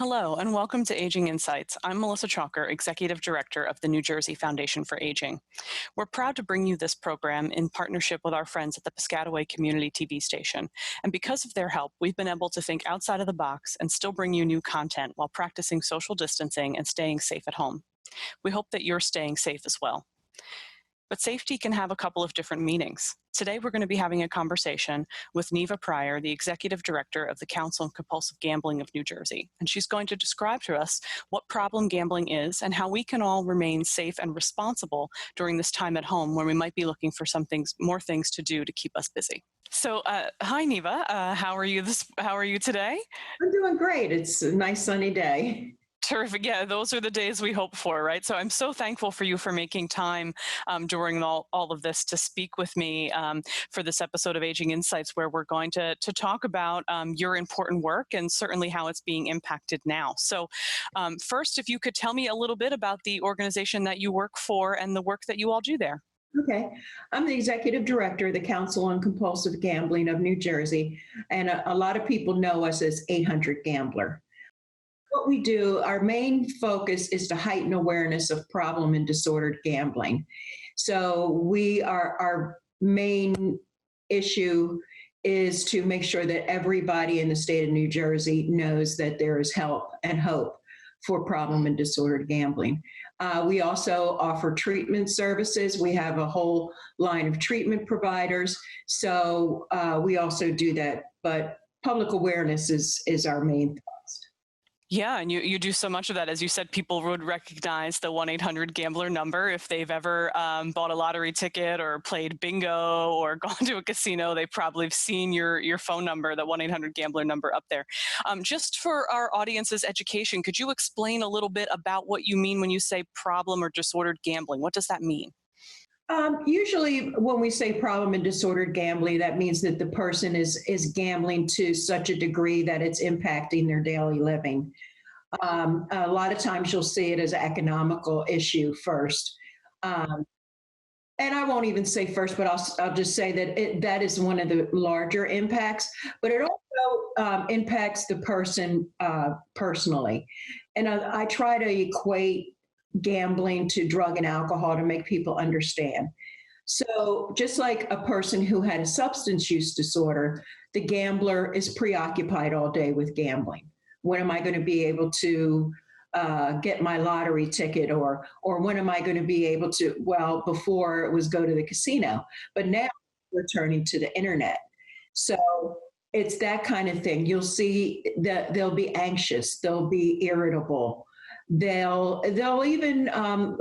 Hello, and welcome to Aging Insights. I'm Melissa Chalker, Executive Director of the New Jersey Foundation for Aging. We're proud to bring you this program in partnership with our friends at the Piscataway Community TV station. And because of their help, we've been able to think outside of the box and still bring you new content while practicing social distancing and staying safe at home. We hope that you're staying safe as well. But safety can have a couple of different meanings. Today, we're going to be having a conversation with Neva Pryor, the Executive Director of the Council on Compulsive Gambling of New Jersey. And she's going to describe to us what problem gambling is and how we can all remain safe and responsible during this time at home when we might be looking for more things to do to keep us busy. So, hi, Neva. How are you today? I'm doing great. It's a nice sunny day. Terrific. Yeah, those are the days we hope for, right? So I'm so thankful for you for making time during all of this to speak with me for this episode of Aging Insights, where we're going to talk about your important work and certainly how it's being impacted now. So first, if you could tell me a little bit about the organization that you work for and the work that you all do there. Okay. I'm the Executive Director of the Council on Compulsive Gambling of New Jersey, and a lot of people know us as 800 Gambler. What we do, our main focus is to heighten awareness of problem and disordered gambling. So our main issue is to make sure that everybody in the state of New Jersey knows that there is help and hope for problem and disordered gambling. We also offer treatment services. We have a whole line of treatment providers. So we also do that, but public awareness is our main thrust. Yeah, and you do so much of that. As you said, people would recognize the 1-800-GAMBLER number. If they've ever bought a lottery ticket or played bingo or gone to a casino, they probably have seen your phone number, the 1-800-GAMBLER number up there. Just for our audience's education, could you explain a little bit about what you mean when you say problem or disordered gambling? What does that mean? Usually when we say problem and disordered gambling, that means that the person is gambling to such a degree that it's impacting their daily living. A lot of times you'll see it as an economical issue first. And I won't even say first, but I'll just say that that is one of the larger impacts, but it also impacts the person personally. And I try to equate gambling to drug and alcohol to make people understand. So just like a person who had a substance use disorder, the gambler is preoccupied all day with gambling. When am I going to be able to get my lottery ticket, or when am I going to be able to, well, before it was go to the casino, but now we're turning to the internet. So it's that kind of thing. You'll see that they'll be anxious, they'll be irritable. They'll even,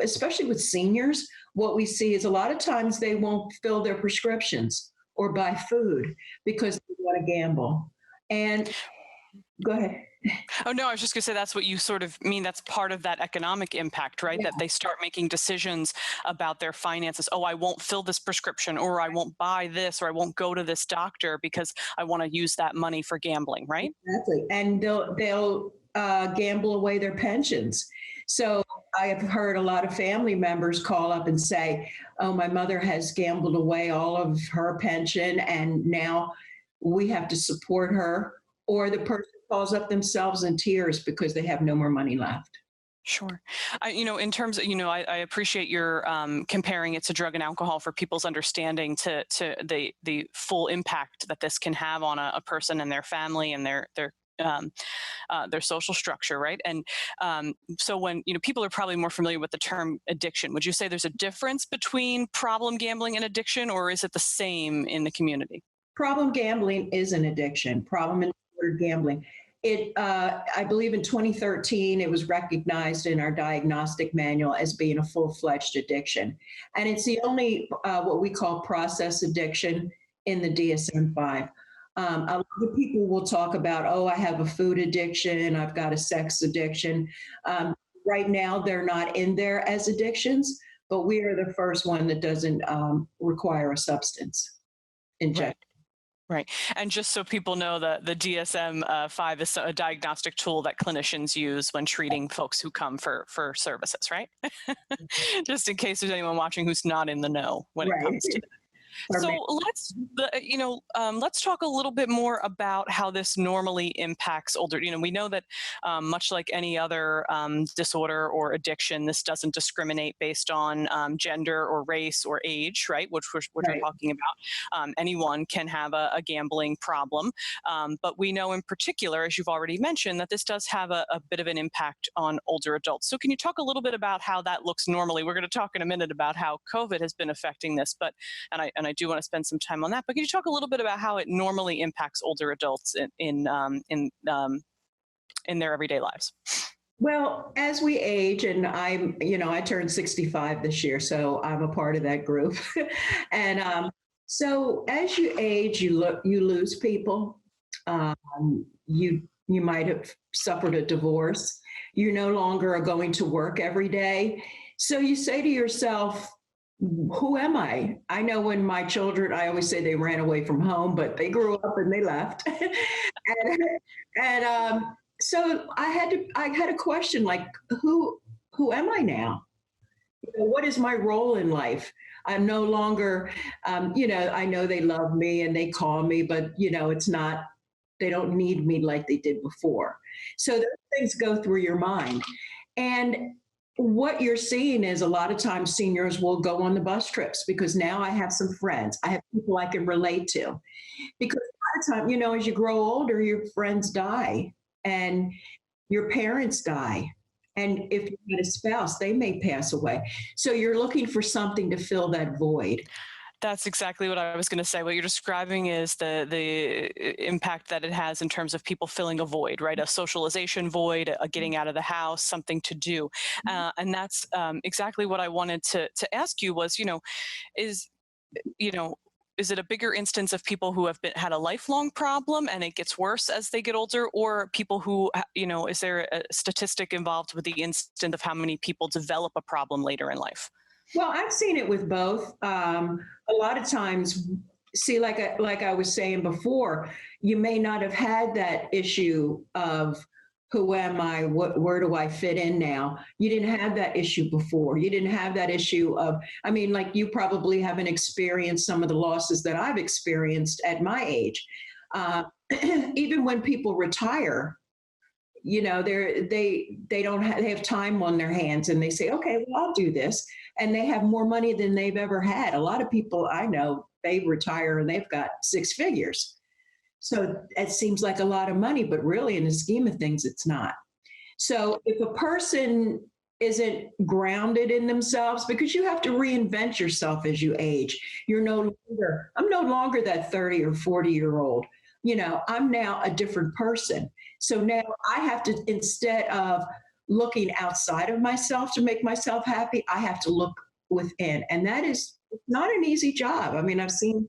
especially with seniors, what we see is a lot of times they won't fill their prescriptions or buy food because they want to gamble. And go ahead. Oh, no, I was just going to say that's what you sort of mean. That's part of that economic impact, right? Yeah. That they start making decisions about their finances. Oh, I won't fill this prescription, or I won't buy this, or I won't go to this doctor because I want to use that money for gambling, right? Exactly. And they'll gamble away their pensions. So I have heard a lot of family members call up and say, oh, my mother has gambled away all of her pension and now we have to support her. Or the person calls up themselves in tears because they have no more money left. Sure. In terms of, I appreciate your comparing it to drug and alcohol for people's understanding to the full impact that this can have on a person and their family and their social structure, right? And so when people are probably more familiar with the term addiction, would you say there's a difference between problem gambling and addiction, or is it the same in the community? Problem gambling is an addiction. Problem and disordered gambling. I believe in 2013, it was recognized in our diagnostic manual as being a full-fledged addiction. And it's the only what we call process addiction in the DSM-5. A lot of people will talk about, oh, I have a food addiction, I've got a sex addiction. Right now, they're not in there as addictions, but we are the first one that doesn't require a substance injection. Right. And just so people know, the DSM-5 is a diagnostic tool that clinicians use when treating folks who come for services, right? Just in case there's anyone watching who's not in the know when it comes to that. Or So let's talk a little bit more about how this normally impacts older. We know that much like any other disorder or addiction, this doesn't discriminate based on gender or race or age, right? Which we're right. talking about. Anyone can have a gambling problem, but we know in particular, as you've already mentioned, that this does have a bit of an impact on older adults. So can you talk a little bit about how that looks normally? We're going to talk in a minute about how COVID has been affecting this, but and I do want to spend some time on that. But can you talk a little bit about how it normally impacts older adults in their everyday lives? Well, as we age, and I turned 65 this year, so I'm a part of that group. And so as you age, you lose people. You might have suffered a divorce. You no longer are going to work every day. So you say to yourself, who am I? I know when my children, I always say they ran away from home, but they grew up and they left. And so I had a question like, who am I now? What is my role in life? I'm no longer, I know they love me and they call me, but it's not, they don't need me like they did before. So those things go through your mind. And what you're seeing is a lot of times seniors will go on the bus trips because now I have some friends. I have people I can relate to. Because a lot of time, as you grow older, your friends die and your parents die. And if you had a spouse, they may pass away. So you're looking for something to fill that void. That's exactly what I was going to say. What you're describing is the impact that it has in terms of people filling a void, right? A socialization void, a getting out of the house, something to do, and that's exactly what I wanted to ask you. Was is you know is it a bigger instance of people who have had a lifelong problem and it gets worse as they get older, or people who is there a statistic involved with the instant of how many people develop a problem later in life? Well, I've seen it with both. A lot of times, see, like I was saying before, you may not have had that issue of who am I? Where do I fit in now? You didn't have that issue before. You didn't have that issue of, I mean, like you probably haven't experienced some of the losses that I've experienced at my age. Uh, Even when people retire, they don't have, they have time on their hands and they say, okay, well, I'll do this. And they have more money than they've ever had. A lot of people I know, they retire and they've got six figures. So it seems like a lot of money, but really in the scheme of things, it's not. So if a person isn't grounded in themselves, because you have to reinvent yourself as you age. I'm no longer that 30 or 40-year old. I'm now a different person. So now I have to, instead of looking outside of myself to make myself happy, I have to look within. And that is not an easy job. I mean, I've seen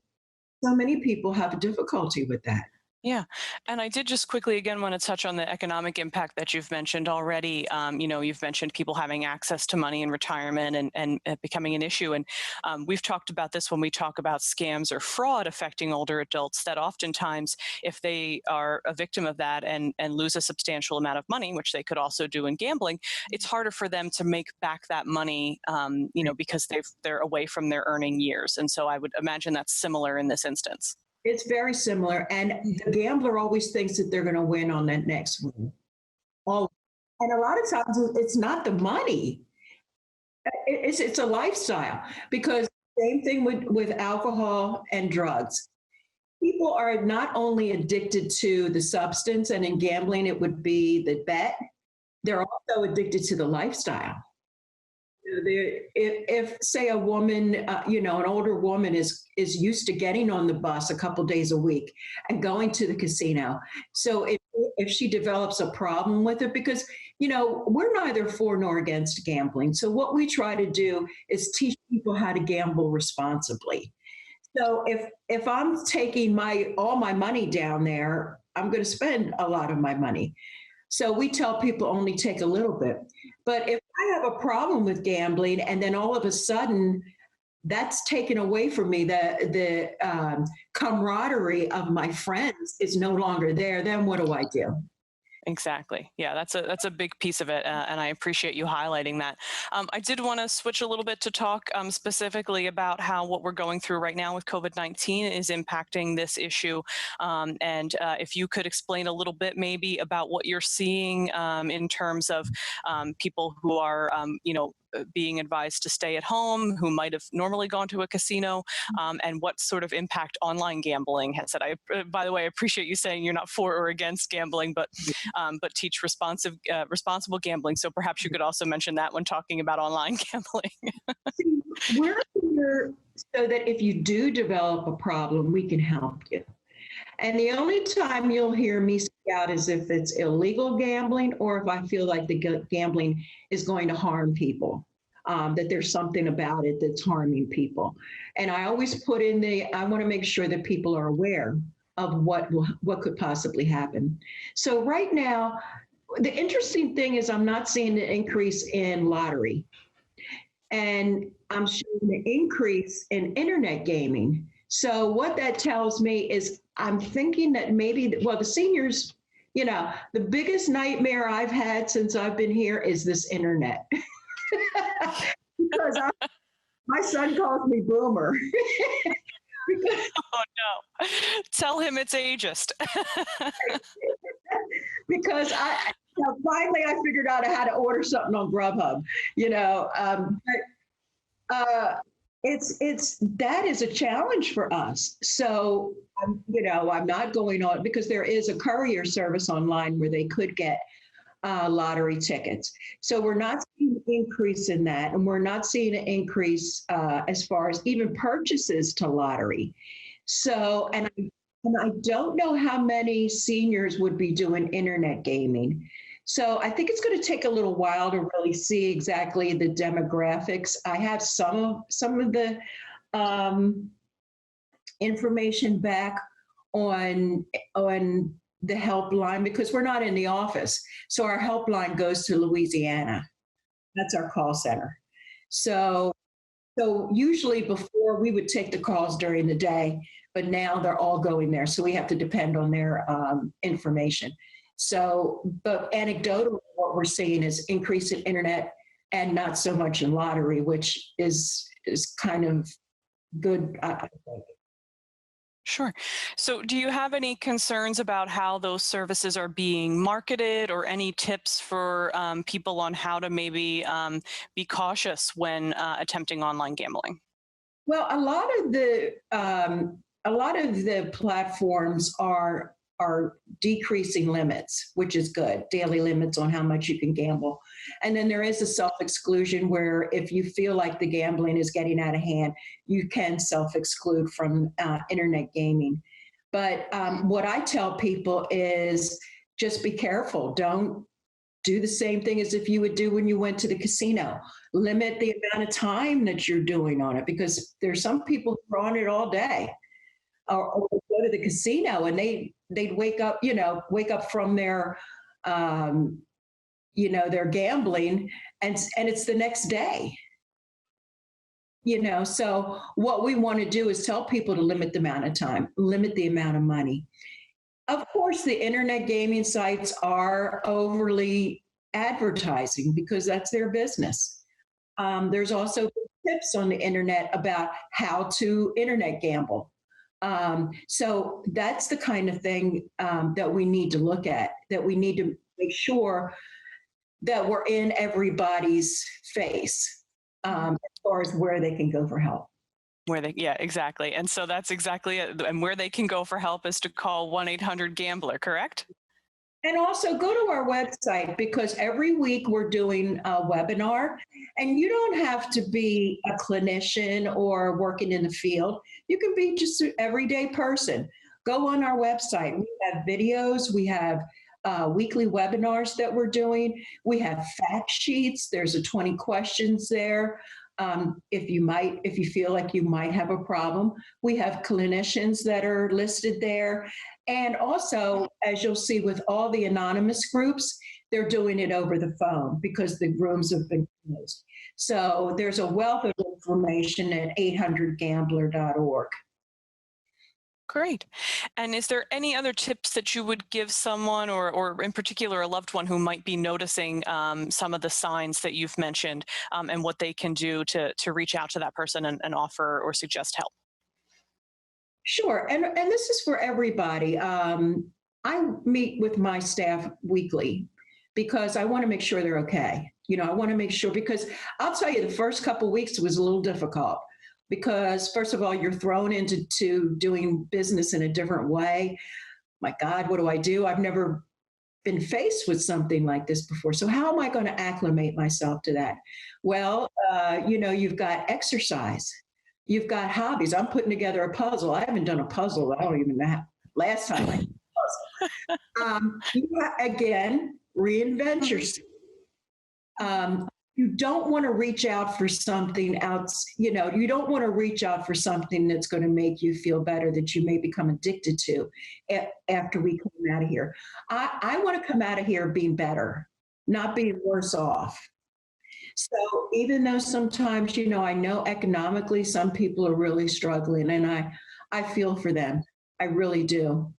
so many people have difficulty with that. Yeah. And I did just quickly again want to touch on the economic impact that you've mentioned already. You've mentioned people having access to money in retirement and becoming an issue. And we've talked about this when we talk about scams or fraud affecting older adults, that oftentimes if they are a victim of that and lose a substantial amount of money, which they could also do in gambling, it's harder for them to make back that money, because they're away from their earning years. And so I would imagine that's similar in this instance. It's very similar. And the gambler always thinks that they're going to win on that next win. All, and a lot of times it's not the money. It's a lifestyle, because same thing with alcohol and drugs. People are not only addicted to the substance, and in gambling, it would be the bet. They're also addicted to the lifestyle. If say a woman, an older woman is used to getting on the bus a couple days a week and going to the casino, so if she develops a problem with it, because we're neither for nor against gambling, so what we try to do is teach people how to gamble responsibly. So if I'm taking all my money down there, I'm going to spend a lot of my money. So we tell people only take a little bit. But if I have a problem with gambling and then all of a sudden that's taken away from me, the camaraderie of my friends is no longer there, then what do I do? Exactly. Yeah, that's a big piece of it, and I appreciate you highlighting that. I did want to switch a little bit to talk specifically about how what we're going through right now with COVID-19 is impacting this issue, and if you could explain a little bit maybe about what you're seeing in terms of people who are, being advised to stay at home, who might have normally gone to a casino, and what sort of impact online gambling has had. By the way, I appreciate you saying you're not for or against gambling, but teach responsible gambling. So perhaps you could also mention that when talking about online gambling. See, we're here so that if you do develop a problem, we can help you. And the only time you'll hear me speak out is if it's illegal gambling or if I feel like the gambling is going to harm people, that there's something about it that's harming people. And I always put in I want to make sure that people are aware of what could possibly happen. So right now, the interesting thing is I'm not seeing an increase in lottery, and I'm seeing an increase in internet gaming. So what that tells me is I'm thinking that maybe, well, the seniors, the biggest nightmare I've had since I've been here is this internet. Because my son calls me boomer. Oh no, tell him it's ageist. Because finally I figured out how to order something on Grubhub, it's that is a challenge for us. So, I'm not going on because there is a courier service online where they could get lottery tickets. So we're not seeing an increase in that, and we're not seeing an increase as far as even purchases to lottery. So, and I don't know how many seniors would be doing internet gaming. So I think it's going to take a little while to really see exactly the demographics. I have some of the information back on the helpline because we're not in the office. So our helpline goes to Louisiana. That's our call center. So usually before we would take the calls during the day, but now they're all going there. So we have to depend on their information. So, but anecdotally, what we're seeing is increase in internet and not so much in lottery, which is kind of good, I think. Sure. So do you have any concerns about how those services are being marketed, or any tips for people on how to maybe be cautious when attempting online gambling? Well, a lot of the platforms are decreasing limits, which is good, daily limits on how much you can gamble. And then there is a self-exclusion where if you feel like the gambling is getting out of hand, you can self-exclude from internet gaming. But what I tell people is just be careful. Don't do the same thing as if you would do when you went to the casino. Limit the amount of time that you're doing on it, because there's some people who are on it all day, or go to the casino and they'd wake up from their their gambling, and it's the next day. So what we want to do is tell people to limit the amount of time, limit the amount of money. Of course, the internet gaming sites are overly advertising because that's their business. There's also tips on the internet about how to internet gamble. So that's the kind of thing that we need to look at, that we need to make sure that we're in everybody's face as far as where they can go for help. Yeah, exactly. And so that's exactly it. And where they can go for help is to call 1-800-GAMBLER, correct? And also go to our website, because every week we're doing a webinar, and you don't have to be a clinician or working in the field. You can be just an everyday person. Go on our website. We have videos. We have weekly webinars that we're doing. We have fact sheets. There's a 20 questions there. If you feel like you might have a problem, we have clinicians that are listed there. And also, as you'll see with all the anonymous groups, they're doing it over the phone because the rooms have been closed. So there's a wealth of information at 800gambler.org. Great. And is there any other tips that you would give someone, or in particular a loved one who might be noticing some of the signs that you've mentioned, and what they can do to reach out to that person and offer or suggest help? Sure, and this is for everybody. I meet with my staff weekly because I want to make sure they're okay. I want to make sure, because I'll tell you, the first couple weeks was a little difficult because, first of all, you're thrown into doing business in a different way. My God, what do I do? I've never been faced with something like this before. So how am I going to acclimate myself to that? Well, you've got exercise, you've got hobbies. I'm putting together a puzzle. I haven't done a puzzle. I don't even know. Last time I did a puzzle. Again, reinvent yourself. You don't want to reach out for something else. You don't want to reach out for something that's going to make you feel better, that you may become addicted to after we come out of here. I want to come out of here being better, not being worse off. So even though sometimes, I know economically some people are really struggling, and I feel for them. I really do.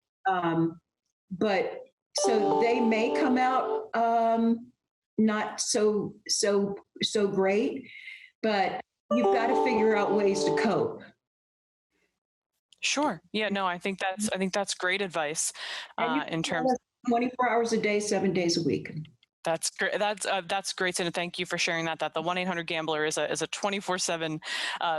But so they may come out not so great, but you've got to figure out ways to cope. Sure. Yeah. No, I think that's great advice in terms. 24 hours a day, 7 days a week. That's great. That's great, and thank you for sharing that. That the 1-800-GAMBLER is a 24/7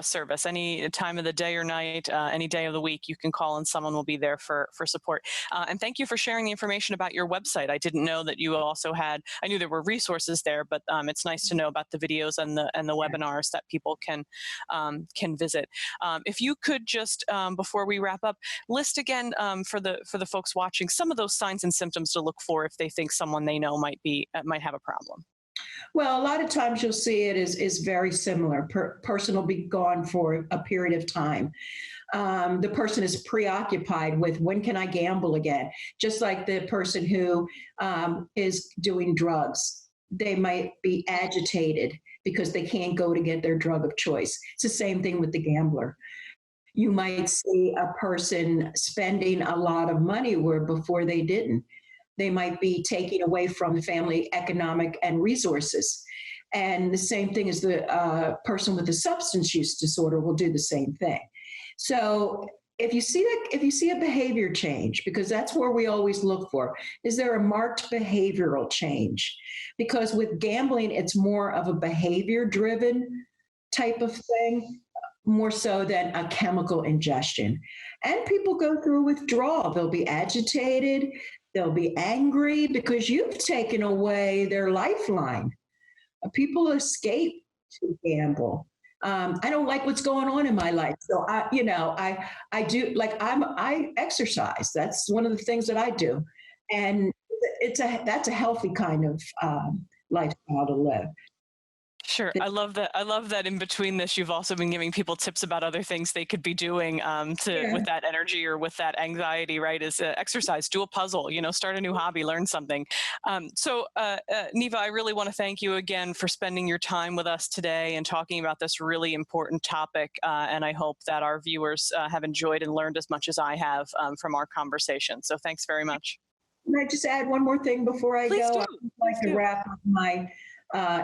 service. Any time of the day or night, any day of the week, you can call and someone will be there for support. And thank you for sharing the information about your website. I didn't know that you also had. I knew there were resources there, but it's nice to know about the videos and the webinars that people can visit. If you could just before we wrap up, list again for the folks watching some of those signs and symptoms to look for if they think someone they know might have a problem. Well, a lot of times you'll see it is very similar. Person will be gone for a period of time. The person is preoccupied with, when can I gamble again? Just like the person who is doing drugs. They might be agitated because they can't go to get their drug of choice. It's the same thing with the gambler. You might see a person spending a lot of money where before they didn't. They might be taking away from the family economic and resources. And the same thing as the person with a substance use disorder will do the same thing. So if you see a behavior change, because that's where we always look for, is there a marked behavioral change? Because with gambling, it's more of a behavior-driven type of thing, more so than a chemical ingestion. And people go through withdrawal. They'll be agitated. They'll be angry because you've taken away their lifeline. People escape to gamble. I don't like what's going on in my life, so I do, like, I exercise. That's one of the things that I do, and that's a healthy kind of lifestyle to live. Sure. I love that. I love that in between this, you've also been giving people tips about other things they could be doing with that energy or with that anxiety, right? Is exercise, do a puzzle, start a new hobby, learn something. Neva, I really want to thank you again for spending your time with us today and talking about this really important topic. And I hope that our viewers have enjoyed and learned as much as I have from our conversation. So thanks very much. Can I just add one more thing before I Please go? do. I'd like to wrap up my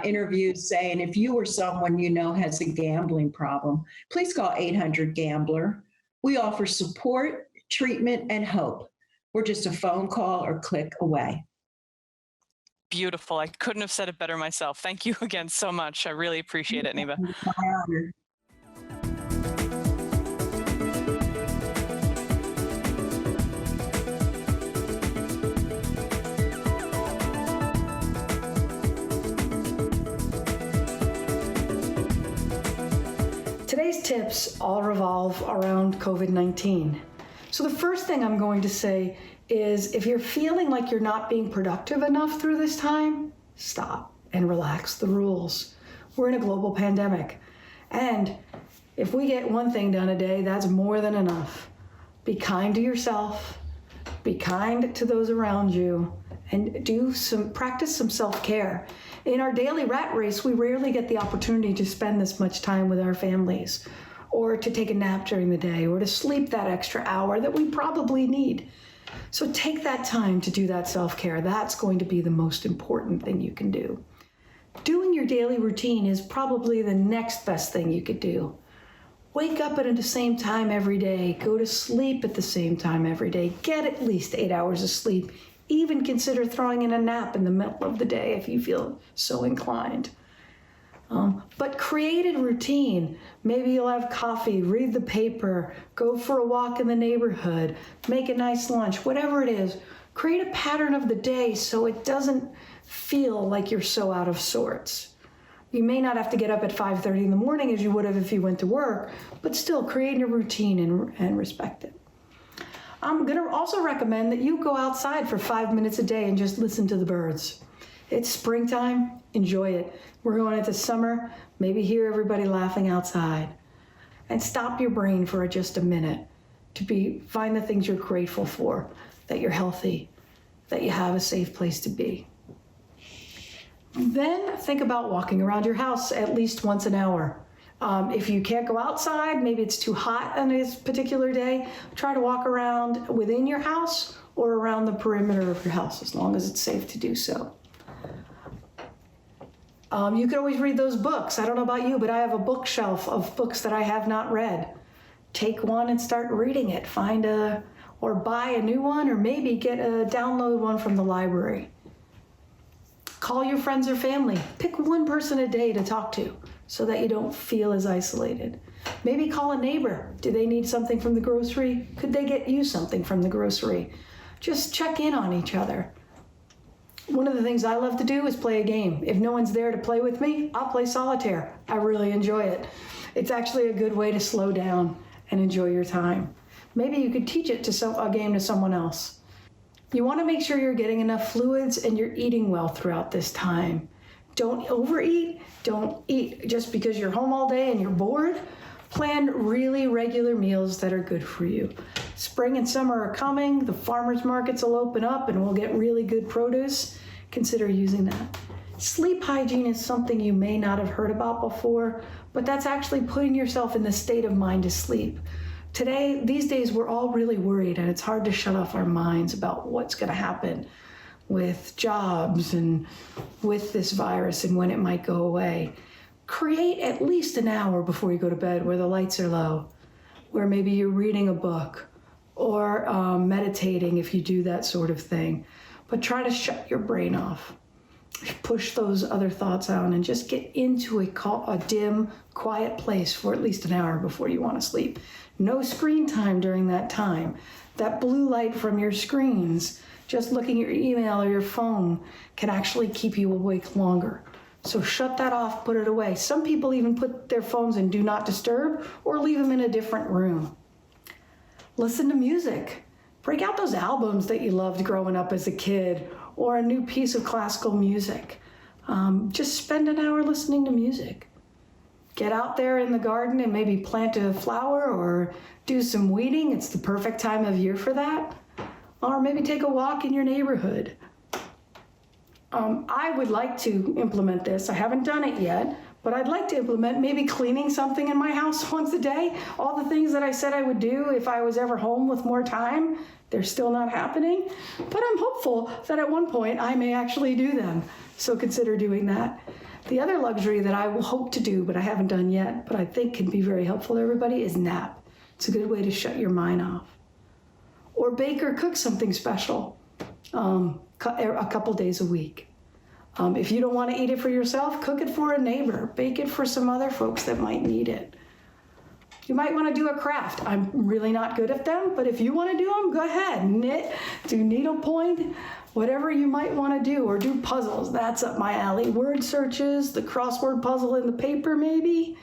interview saying, if you or someone you know has a gambling problem, please call 800-GAMBLER. We offer support, treatment, and hope. We're just a phone call or click away. Beautiful. I couldn't have said it better myself. Thank you again so much. I really appreciate it, Neva. My honor. Today's tips all revolve around COVID-19. So the first thing I'm going to say is, if you're feeling like you're not being productive enough through this time, stop and relax the rules. We're in a global pandemic. And if we get one thing done a day, that's more than enough. Be kind to yourself, be kind to those around you, and practice some self-care. In our daily rat race, we rarely get the opportunity to spend this much time with our families or to take a nap during the day, or to sleep that extra hour that we probably need. So take that time to do that self-care. That's going to be the most important thing you can do. Doing your daily routine is probably the next best thing you could do. Wake up at the same time every day. Go to sleep at the same time every day. Get at least 8 hours of sleep. Even consider throwing in a nap in the middle of the day if you feel so inclined. But create a routine. Maybe you'll have coffee, read the paper, go for a walk in the neighborhood, make a nice lunch, whatever it is. Create a pattern of the day so it doesn't feel like you're so out of sorts. You may not have to get up at 5:30 in the morning as you would have if you went to work, but still create a routine and respect it. I'm going to also recommend that you go outside for 5 minutes a day and just listen to the birds. It's springtime, enjoy it. We're going into summer, maybe hear everybody laughing outside. And stop your brain for just a minute to find the things you're grateful for, that you're healthy, that you have a safe place to be. Then think about walking around your house at least once an hour. If you can't go outside, maybe it's too hot on this particular day, try to walk around within your house or around the perimeter of your house, as long as it's safe to do so. You can always read those books. I don't know about you, but I have a bookshelf of books that I have not read. Take one and start reading it. Or buy a new one, or maybe download one from the library. Call your friends or family. Pick one person a day to talk to so that you don't feel as isolated. Maybe call a neighbor. Do they need something from the grocery? Could they get you something from the grocery? Just check in on each other. One of the things I love to do is play a game. If no one's there to play with me, I'll play solitaire. I really enjoy it. It's actually a good way to slow down and enjoy your time. Maybe you could teach a game to someone else. You want to make sure you're getting enough fluids and you're eating well throughout this time. Don't overeat. Don't eat just because you're home all day and you're bored. Plan really regular meals that are good for you. Spring and summer are coming. The farmers markets will open up and we'll get really good produce. Consider using that. Sleep hygiene is something you may not have heard about before, but that's actually putting yourself in the state of mind to sleep. These days, we're all really worried, and it's hard to shut off our minds about what's going to happen with jobs and with this virus and when it might go away. Create at least an hour before you go to bed where the lights are low, where maybe you're reading a book or meditating if you do that sort of thing. But try to shut your brain off. Push those other thoughts out and just get into a dim, quiet place for at least an hour before you want to sleep. No screen time during that time. That blue light from your screens, just looking at your email or your phone, can actually keep you awake longer. So shut that off, put it away. Some people even put their phones in do not disturb or leave them in a different room. Listen to music. Break out those albums that you loved growing up as a kid, or a new piece of classical music. Just spend an hour listening to music. Get out there in the garden and maybe plant a flower or do some weeding. It's the perfect time of year for that. Or maybe take a walk in your neighborhood. I would like to implement this. I haven't done it yet, but I'd like to implement maybe cleaning something in my house once a day. All the things that I said I would do if I was ever home with more time, they're still not happening. But I'm hopeful that at one point I may actually do them. So consider doing that. The other luxury that I will hope to do, but I haven't done yet, but I think can be very helpful to everybody, is nap. It's a good way to shut your mind off. Or bake or cook something special a couple days a week. If you don't want to eat it for yourself, cook it for a neighbor. Bake it for some other folks that might need it. You might want to do a craft. I'm really not good at them, but if you want to do them, go ahead. Knit, do needlepoint, whatever you might want to do, or do puzzles. That's up my alley. Word searches, the crossword puzzle in the paper maybe,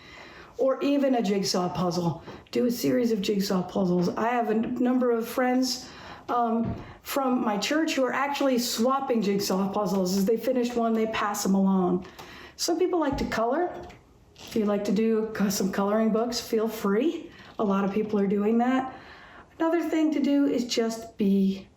or even a jigsaw puzzle. Do a series of jigsaw puzzles. I have a number of friends from my church who are actually swapping jigsaw puzzles. As they finish one, they pass them along. Some people like to color. If you like to do some coloring books, feel free. A lot of people are doing that. Another thing to do is just be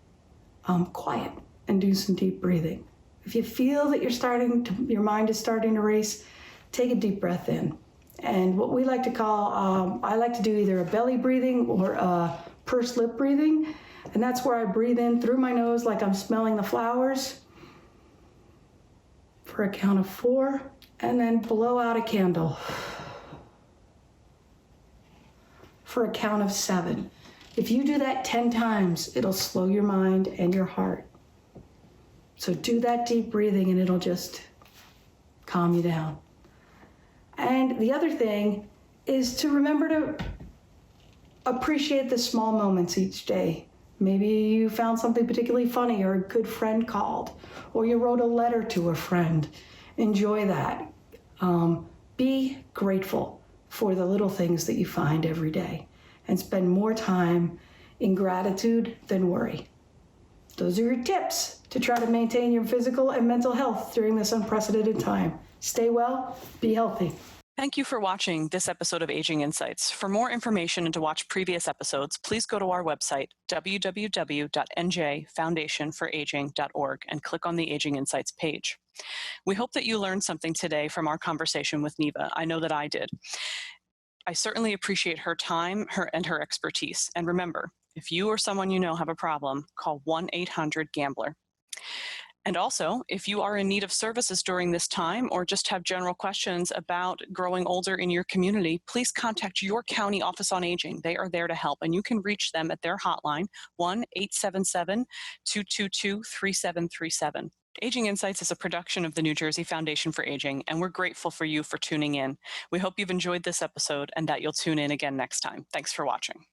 quiet and do some deep breathing. If you feel that your mind is starting to race, take a deep breath in And what we like to call, I like to do either a belly breathing or a pursed lip breathing. And that's where I breathe in through my nose like I'm smelling the flowers for a count of 4, and then blow out a candle for a count of 7. If you do that 10 times, it'll slow your mind and your heart. So do that deep breathing and it'll just calm you down. And the other thing is to remember to appreciate the small moments each day. Maybe you found something particularly funny, or a good friend called, or you wrote a letter to a friend. Enjoy that. Be grateful for the little things that you find every day, and spend more time in gratitude than worry. Those are your tips to try to maintain your physical and mental health during this unprecedented time. Stay well, be healthy. Thank you for watching this episode of Aging Insights. For more information and to watch previous episodes, please go to our website, www.njfoundationforaging.org, and click on the Aging Insights page. We hope that you learned something today from our conversation with Neva. I know that I did. I certainly appreciate her time and her expertise. And remember, if you or someone you know have a problem, call 1-800-GAMBLER. And also, if you are in need of services during this time or just have general questions about growing older in your community, please contact your county office on aging. They are there to help, and you can reach them at their hotline, 1-877-222-3737. Aging Insights is a production of the New Jersey Foundation for Aging, and we're grateful for you for tuning in. We hope you've enjoyed this episode and that you'll tune in again next time. Thanks for watching.